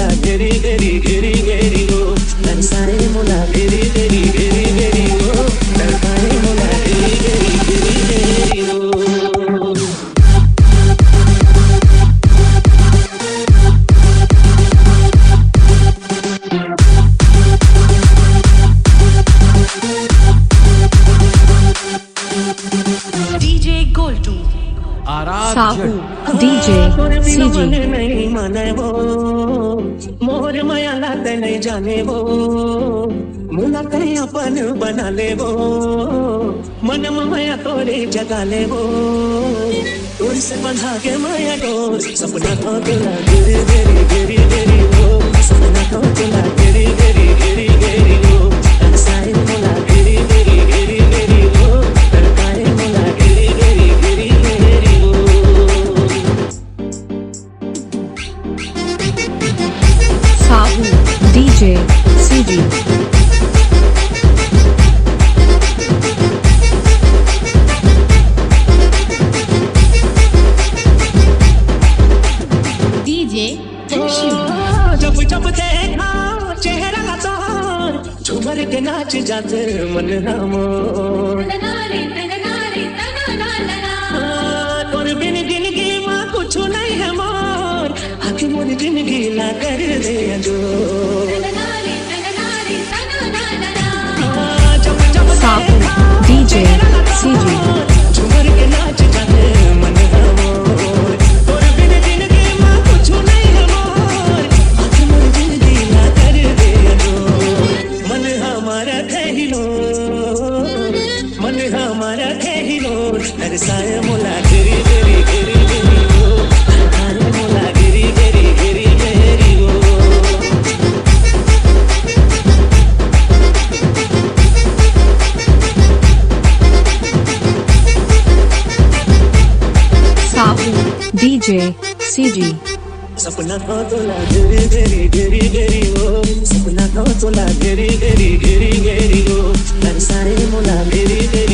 मोला घेरी घेरी घेरी घेरी हो तरसाए मोला घेरी घेरी घेरी घेरी हो तरसाए मोला घेरी घेरी घेरी घेरी हो। DJ Goltu, Sahu DJ CG नहीं माने वो मोर माया लाते नहीं जाने वो मुला कहीं अपन बना ले वो मन माया तोरे जगा ले वो तोर से बंधा के माया डोर सपना तो तेरा गिरी गिरी गिरी गिरी हो सपना तो तेरा गिरी गिरी गिरी गिरी हो तरसाए मोला गिरी गिरी गिरी गिरी हो तरसाए मोला गिरी गिरी गिरी गिरी हो। Sahu DJ CG DJ Shiv, जब जब देखा चेहरा तो झूमर के नाच जाते मन हमोर तोर बिन जिंदगी माँ कुछ नहीं है मोर आखिर मोर जिंदगी ला कर दे जो जब जब साहू डीजे सीजी झूमर के नाच जाते मन हमोर तोर बिन जिंदगी माँ कुछ नहीं है मोर आखिर मोर जिंदगी ला कर दे जो मन हमारा कहिलो मन हमारा कहिलो तरसाए मोला गिरी गिरी गिरी गिरी हो तरसाए मोला गिरी गिरी गिरी गिरी हो। साहू डीजे सीजी सपना तो तोला घेरी घेरी घेरी घेरी हो सपना तो तोला घेरी घेरी घेरी घेरी हो तरसाए मोला घेरी घेरी